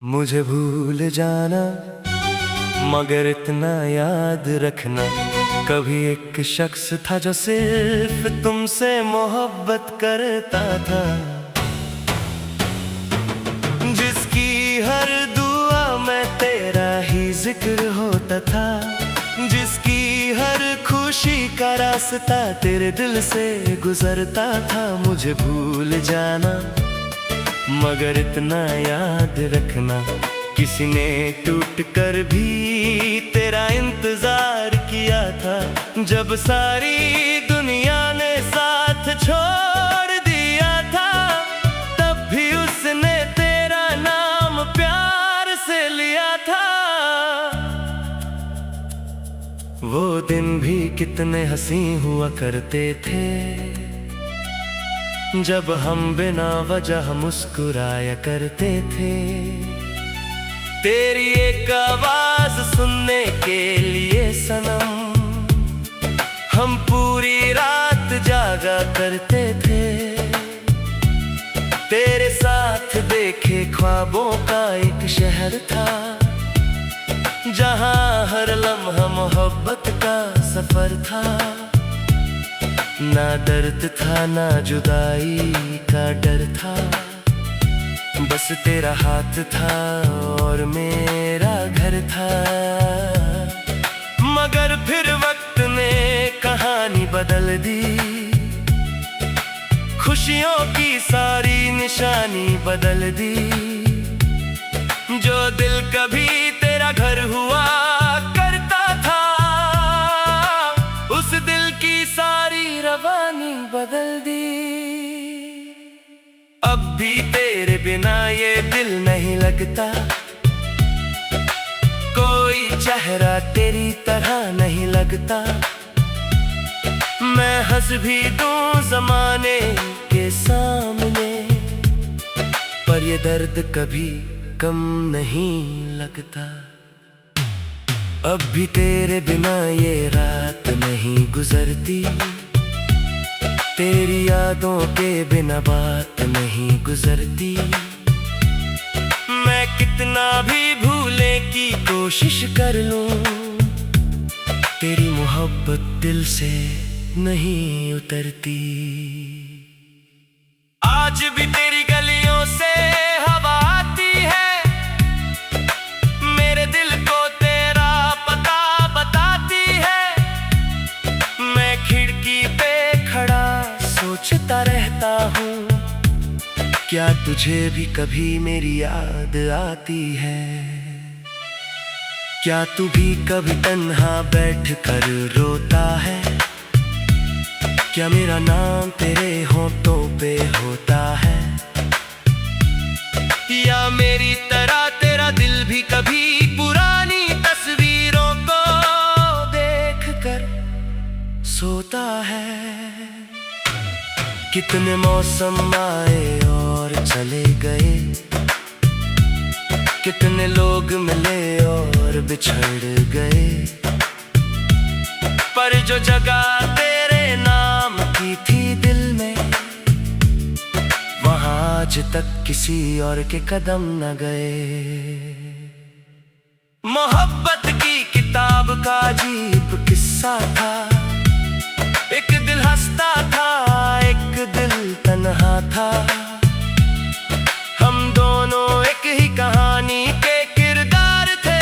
मुझे भूल जाना मगर इतना याद रखना, कभी एक शख्स था जो सिर्फ तुमसे मोहब्बत करता था, जिसकी हर दुआ में तेरा ही जिक्र होता था, जिसकी हर खुशी का रास्ता तेरे दिल से गुजरता था। मुझे भूल जाना मगर इतना याद रखना, किसी ने टूट कर भी तेरा इंतजार किया था, जब सारी दुनिया ने साथ छोड़ दिया था, तब भी उसने तेरा नाम प्यार से लिया था। वो दिन भी कितने हंसी हुआ करते थे, जब हम बिना वजह मुस्कुराया करते थे। तेरी एक आवाज सुनने के लिए सनम हम पूरी रात जागा करते थे, तेरे साथ देखे ख्वाबों का एक शहर था, जहां हर लम्हा मोहब्बत का सफर था। ना दर्द था ना जुदाई का डर था, बस तेरा हाथ था और मेरा घर था। मगर फिर वक्त ने कहानी बदल दी, खुशियों की सारी निशानी बदल दी। जो दिल कभी तेरा घर हुआ करता था, उस दिल की सारी रवानी बदल दी। अब भी तेरे बिना ये दिल नहीं लगता, कोई चेहरा तेरी तरह नहीं लगता। मैं हंस भी दूं जमाने के सामने, पर ये दर्द कभी कम नहीं लगता। अब भी तेरे बिना ये रात नहीं गुजरती, तेरी यादों के बिना बात नहीं गुजरती। मैं कितना भी भूलने की कोशिश कर लूं, तेरी मोहब्बत दिल से नहीं उतरती। आज भी तेरी गलियों से हवा आती है, मेरे दिल को तेरा पता बताती है। मैं खिड़की पे खड़ा सोचता रहता हूँ, क्या तुझे भी कभी मेरी याद आती है? क्या तू भी कभी तन्हा बैठ कर रोता है? क्या मेरा नाम तेरे होठों पे होता है? या मेरी तरह तेरा दिल भी कभी पुरानी तस्वीरों को देख कर सोता है? कितने मौसम आए और चले गए, कितने लोग मिले और बिछड़ गए, पर जो जगह तेरे नाम की थी दिल में, वहां आज तक किसी और के कदम न गए। मोहब्बत की किताब का अजीब किस्सा था, एक दिल हंसता था एक दिल तन्हा था। हम दोनों एक ही कहानी के किरदार थे,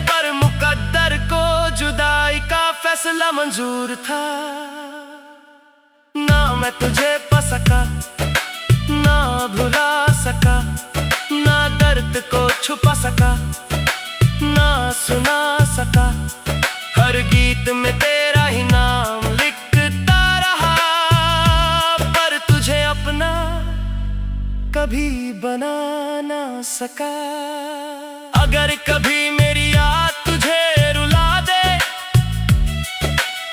पर मुकद्दर को जुदाई का फैसला मंजूर था। ना मैं तुझे पा सका, ना भुला सका, ना दर्द को छुपा सका, ना सुना सका। हर गीत में तेरा ही नाम लिखता रहा, पर तुझे अपना कभी बना ना सका। अगर कभी मेरी याद तुझे रुला दे,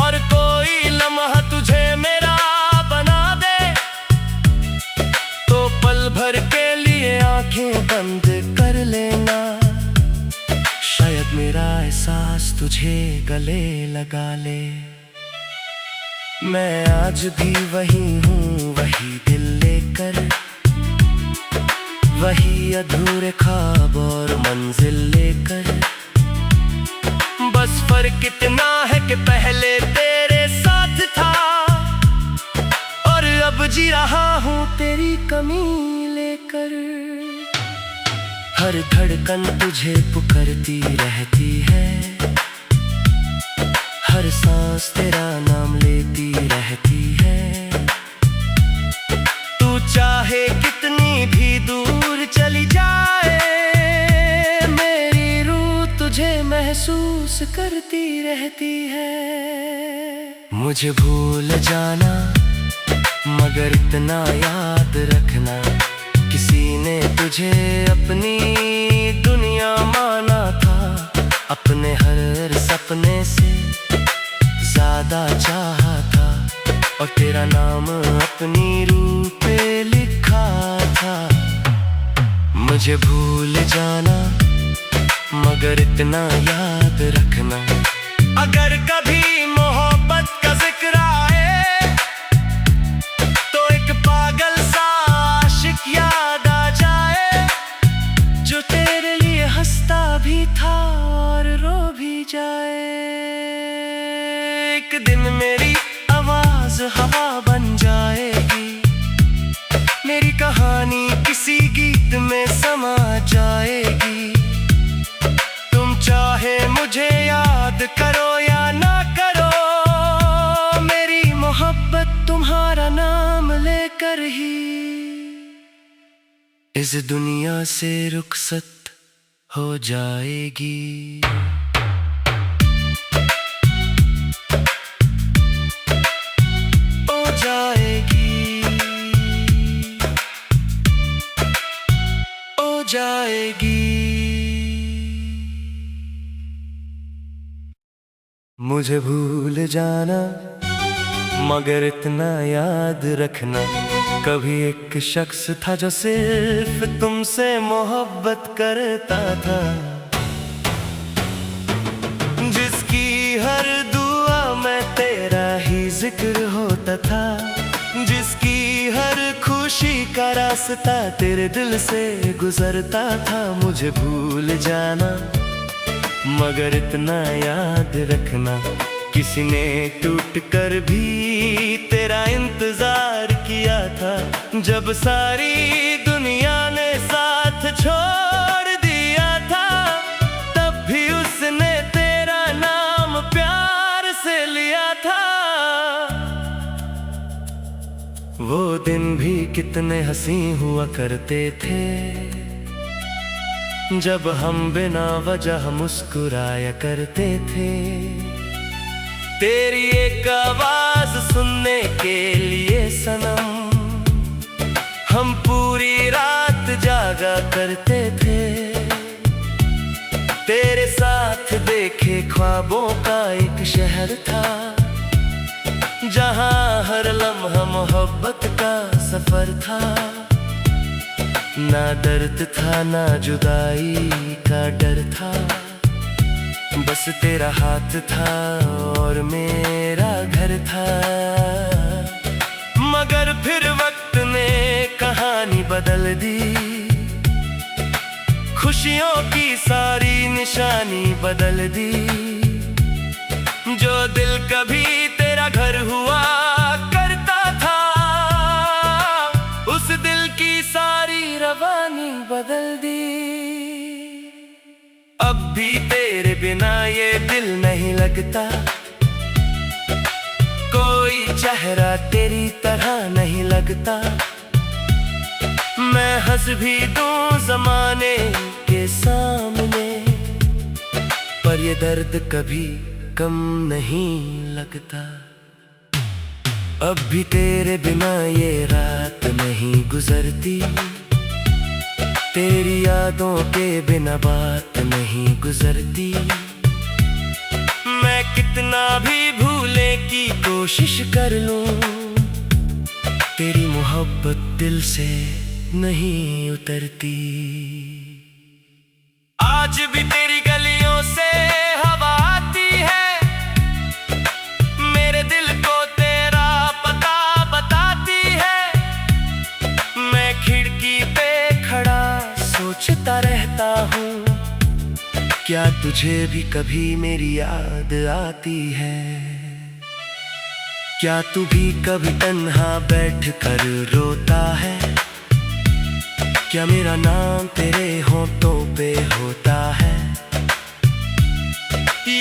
और कोई लम्हा तुझे मेरा बना दे, तो पल भर के लिए आंखें बंद कर लेना। शायद मेरा एहसास तुझे गले लगा ले। मैं आज भी वही हूँ, वही दिल लेकर, वही अधूरे ख्वाब और मंजिल लेकर। बस फर्क इतना है कि पहले तेरे साथ था और अब जी रहा हूँ तेरी कमी लेकर। हर धड़कन तुझे पुकारती रहती है, हर सांस तेरा नाम लेती रहती है। तू चाहे कितनी भी दूर चली जाए, मेरी रूह तुझे महसूस करती रहती है। मुझे भूल जाना मगर इतना याद रखना, किसी ने तुझे अपनी दुनिया माना था, अपने हर सपने से ज्यादा चाहा था और तेरा नाम अपनी रूह पे लिखा था। मुझे भूल जाना मगर इतना याद रखना, अगर कभी मोहब्बत का जिक्र आए तो एक पागल सा आशिक याद आ जाए, जो तेरे लिए हंसता भी था और रो भी जाए। एक दिन मेरी आवाज हवा बन जाएगी, मेरी कहानी किसी गीत में समा जाएगी। तुम चाहे मुझे याद करो या ना करो, मेरी मोहब्बत तुम्हारा नाम लेकर ही इस दुनिया से रुखसत हो जाएगी। जाएगी। मुझे भूल जाना मगर इतना याद रखना, कभी एक शख्स था जो सिर्फ तुमसे मोहब्बत करता था, जिसकी हर दुआ में तेरा ही जिक्र होता था, जिसकी हर खुशी का रास्ता तेरे दिल से गुजरता था। मुझे भूल जाना मगर इतना याद रखना, किसी ने टूट कर भी तेरा इंतजार किया था, जब सारी दुनिया ने साथ छोड़ दिया था, तब भी उसने तेरा नाम प्यार से लिया था। वो दिन भी कितने हंसी हुआ करते थे, जब हम बिना वजह मुस्कुराया करते थे। तेरी एक आवाज सुनने के लिए सनम हम पूरी रात जागा करते थे, तेरे साथ देखे ख्वाबों का एक शहर था, जहां हर लम्हा मोहब्बत का सफर था। ना दर्द था ना जुदाई का डर था, बस तेरा हाथ था और मेरा घर था। मगर फिर वक्त ने कहानी बदल दी, खुशियों की सारी निशानी बदल दी। जो दिल कभी तेरा घर हुआ करता था, उस दिल की सारी रवानी बदल दी। अब भी तेरे बिना ये दिल नहीं लगता, कोई चेहरा तेरी तरह नहीं लगता। मैं हंस भी दूं जमाने के सामने, पर ये दर्द कभी कम नहीं लगता। अब भी तेरे बिना ये रात नहीं गुजरती, तेरी यादों के बिना बात नहीं गुजरती। मैं कितना भी भूलने की कोशिश कर लूं, तेरी मोहब्बत दिल से नहीं उतरती। आज भी तेरी गलियों से हवा आती है, मेरे दिल को तेरा पता बताती है। मैं खिड़की पे खड़ा सोचता रहता हूँ, क्या तुझे भी कभी मेरी याद आती है? क्या तू भी कभी तन्हा बैठ कर रोता है? क्या मेरा नाम तेरे होठों पे होता है?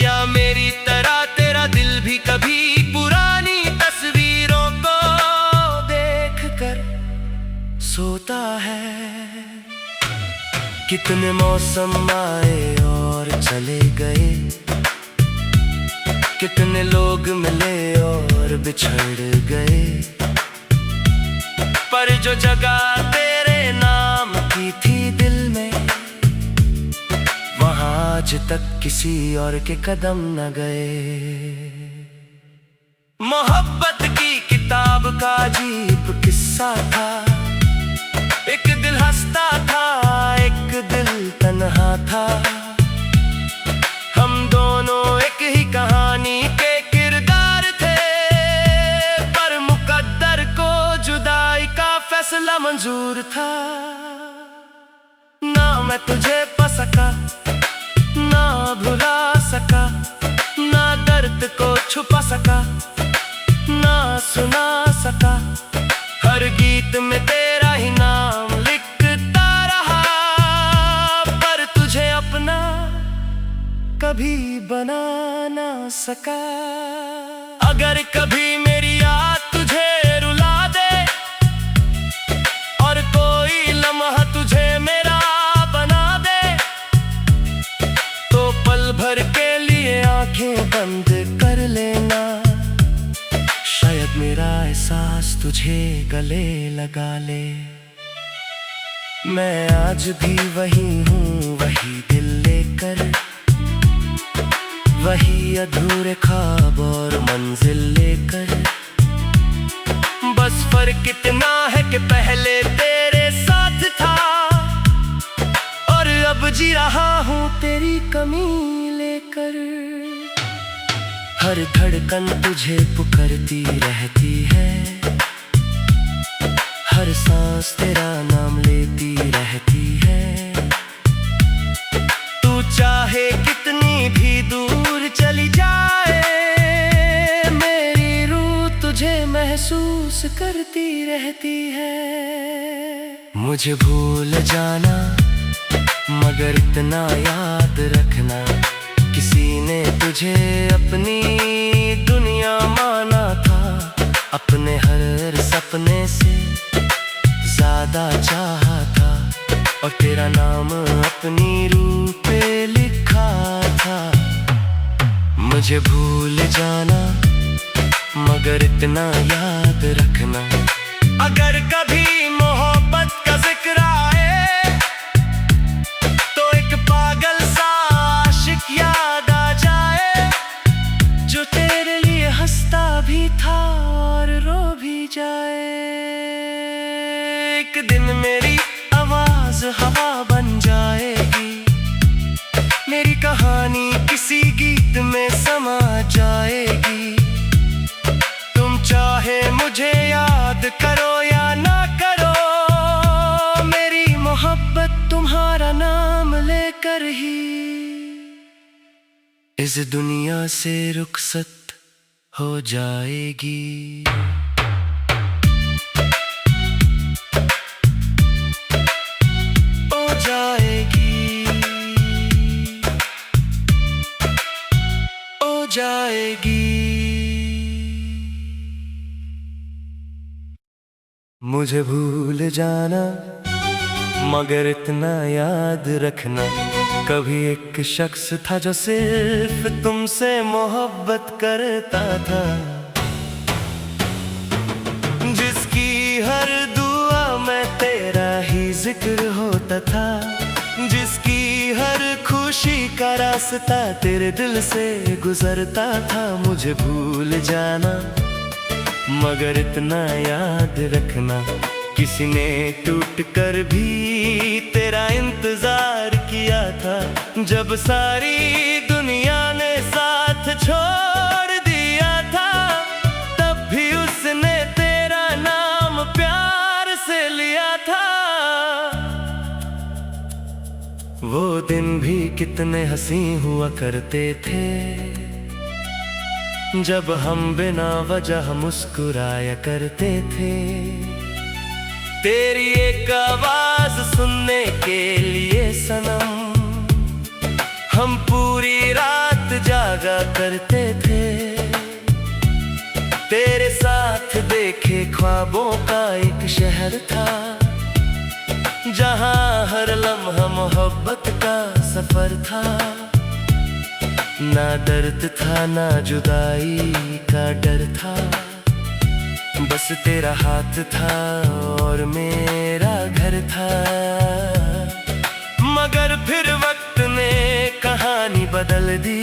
या मेरी तरह तेरा दिल भी कभी पुरानी तस्वीरों को देख कर सोता है? कितने मौसम आए और चले गए, कितने लोग मिले और बिछड़ गए, पर जो जगह तेरे नाम की थी दिल में, वहां आज तक किसी और के कदम न गए। मोहब्बत की किताब का अजीब किस्सा था, एक दिल हंसता था, एक दिल तन्हा था। हम दोनों एक ही कहानी के किरदार थे, पर मुकद्दर को जुदाई का फैसला मंजूर था। ना मैं तुझे पा सका, ना भुला सका, ना दर्द को छुपा सका, ना सुना सका। हर गीत में तेरा ही नाम लिखता रहा, पर तुझे अपना कभी बना ना सका। अगर कभी मेरी याद तुझे रुला दे और कोई लम्हा तुझे मेरा बना दे, तो पल भर के लिए आंखें बंद कर लेना। शायद मेरा एहसास तुझे गले लगा ले। मैं आज भी वही हूँ, वही दिल लेकर, वही अधूरे ख्वाब और मंजिल लेकर। बस फर्क इतना है कि पहले तेरे साथ था और अब जी रहा हूँ तेरी कमी लेकर। हर धड़कन तुझे पुकारती रहती है, हर सांस तेरा नाम लेती रहती है। तू चाहे कितनी भी दूर चली जाए, मेरी रूह तुझे महसूस करती रहती है। मुझे भूल जाना मगर इतना याद रखना, किसी ने तुझे अपनी दुनिया माना था, अपने हर सपने से ज्यादा चाहा था, और तेरा नाम अपनी रूह पे लिखा था। मुझे भूल जाना मगर इतना याद रखना, अगर कभी मोहब्बत का जिक्र आए तो एक पागल सा आशिक याद आ जाए, जो तेरे लिए हंसता भी था और रो भी जाए। एक दिन मेरी आवाज हवा बन जाएगी, मेरी कहानी किसी गीत में समा जाएगी। तुम चाहे मुझे याद करो या ना करो, मेरी मोहब्बत तुम्हारा नाम लेकर ही इस दुनिया से रुखसत हो जाएगी। हो जाएगी, हो जाएगी। मुझे भूल जाना मगर इतना याद रखना, कभी एक शख्स था जो सिर्फ तुमसे मोहब्बत करता था, जिसकी हर दुआ में तेरा ही जिक्र होता था, जिसकी हर खुशी का रास्ता तेरे दिल से गुजरता था। मुझे भूल जाना मगर इतना याद रखना, किसी ने टूट कर भी तेरा इंतजार किया था, जब सारी दुनिया ने साथ छोड़ दिया था, तब भी उसने तेरा नाम प्यार से लिया था। वो दिन भी कितने हंसी हुआ करते थे, जब हम बिना वजह मुस्कुराया करते थे। तेरी एक आवाज सुनने के लिए सनम हम पूरी रात जागा करते थे। तेरे साथ देखे ख्वाबों का एक शहर था, जहां हर लम्हा मोहब्बत का सफर था। ना दर्द था ना जुदाई का डर था, बस तेरा हाथ था और मेरा घर था। मगर फिर वक्त ने कहानी बदल दी,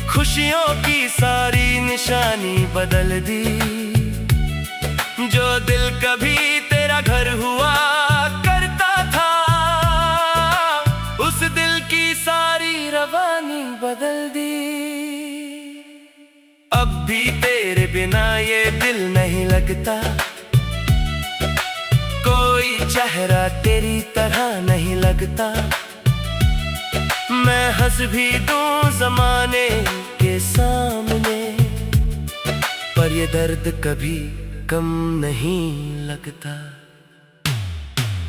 खुशियों की सारी निशानी बदल दी। जो दिल कभी तेरा घर हुआ करता था, उस दिल की सारी रवानी बदल दी। अब भी तेरे बिना ये दिल नहीं लगता, कोई चेहरा तेरी तरह नहीं लगता। मैं हंस भी दूं ज़माने के सामने, पर ये दर्द कभी कम नहीं लगता।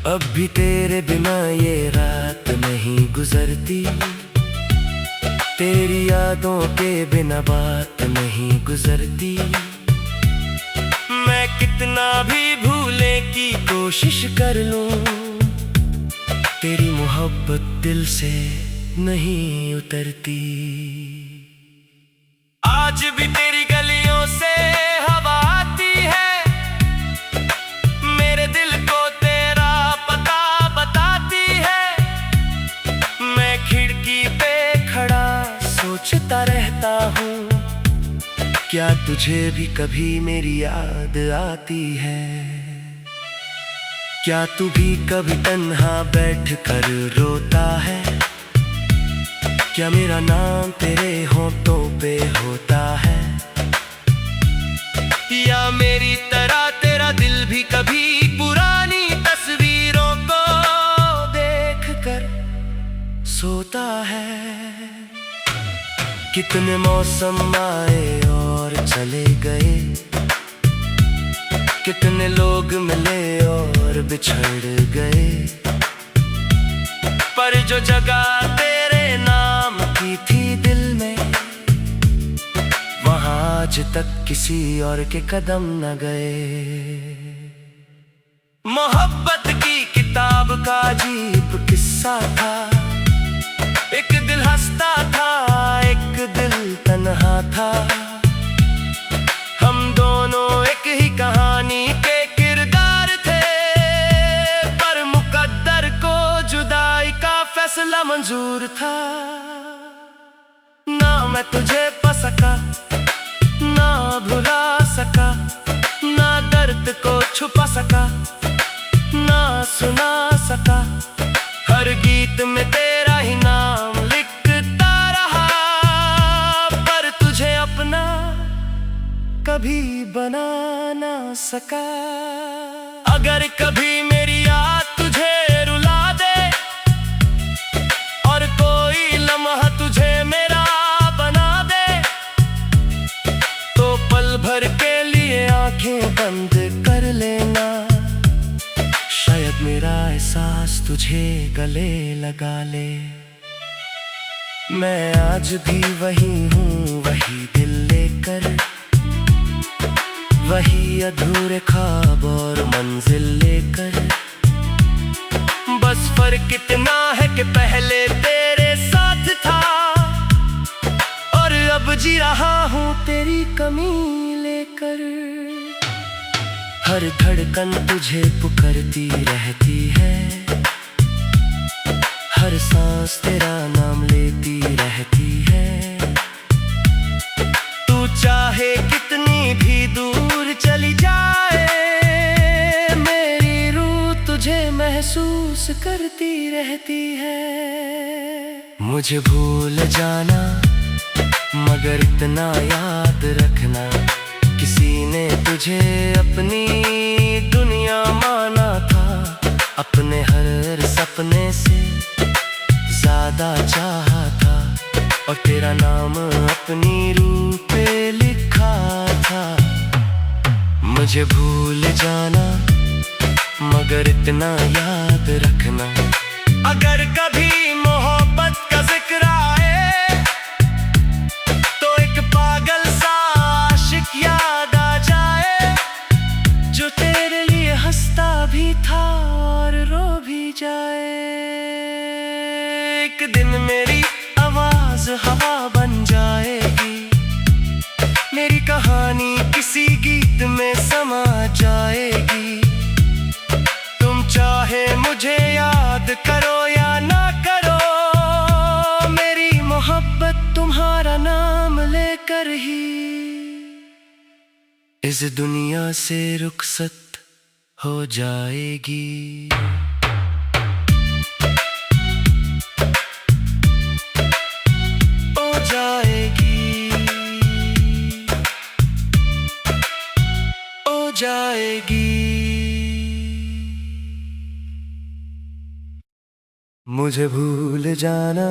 अब भी तेरे बिना ये रात नहीं गुजरती, तेरी यादों के बिना बात नहीं गुजरती। मैं कितना भी भूलने की कोशिश कर लूं, तेरी मोहब्बत दिल से नहीं उतरती। आज भी तेरी गलियों से हवा आती है, मेरे दिल को तेरा पता बताती है। मैं खिड़की पे खड़ा सोचता रहता हूँ, क्या तुझे भी कभी मेरी याद आती है? क्या तू भी कभी तन्हा बैठ कर रोता है? क्या मेरा नाम तेरे होठों पे होता है? या मेरी तरह तेरा दिल भी कभी पुरानी तस्वीरों को देख कर सोता है? कितने मौसम आए और चले गए, कितने लोग मिले और बिछड़ गए, पर जो जगह तेरे नाम की थी दिल में, वहां आज तक किसी और के कदम न गए। मोहब्बत की किताब का अजीब किस्सा था, एक दिल हंसता था एक दिल तन्हा था। हम दोनों एक ही कहानी के किरदार थे, पर मुकद्दर को जुदाई का फैसला मंजूर था। ना मैं तुझे पा सका, ना भुला सका, ना दर्द को छुपा सका, ना सुना सका। हर गीत में तेरा ही नाम लिखता रहा, पर तुझे अपना कभी बना ना सका। अगर कभी मेरी याद तुझे रुला दे, और कोई लम्हा तुझे मेरा बना दे, तो पल भर के लिए आंखें बंद कर लेना। शायद मेरा एहसास तुझे गले लगा ले। मैं आज भी वही हूँ, वही दिल लेकर, वही अधूरे ख्वाब और मंजिल लेकर। बस फर्क इतना है कि पहले तेरे साथ था, और अब जी रहा हूँ तेरी कमी लेकर। हर धड़कन तुझे पुकारती रहती है, हर सांस तेरा नाम लेती रहती है। तू चाहे कितनी भी दूर चली जाए, मेरी रूह तुझे महसूस करती रहती है। मुझे भूल जाना, मगर इतना याद रखना, किसी ने तुझे अपनी दुनिया माना था। अपने हर सपने अपने से ज्यादा चाहा था, और तेरा नाम अपनी रूह पे लिखा था। मुझे भूल जाना मगर इतना याद रखना, अगर कभी मोहब्बत का जिक्र आए तो एक पागल सा आशिक याद आ जाए, जो तेरे लिए हंसता भी था और रो भी जाए। एक दिन मेरी आवाज हवा बन जाएगी, मेरी कहानी किसी गीत में समा जाएगी। तुम चाहे मुझे याद करो या ना करो, मेरी मोहब्बत तुम्हारा नाम लेकर ही इस दुनिया से रुखसत हो जाएगी। हो जाएगी, हो जाएगी। मुझे भूल जाना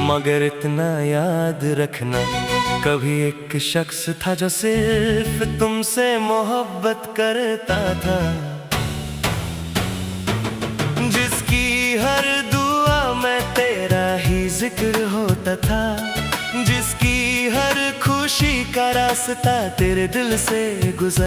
मगर इतना याद रखना, कभी एक शख्स था जो सिर्फ तुमसे मोहब्बत करता था, जिसकी हर दुआ में तेरा ही जिक्र होता था, जिसकी हर खुशी का रास्ता तेरे दिल से गुजर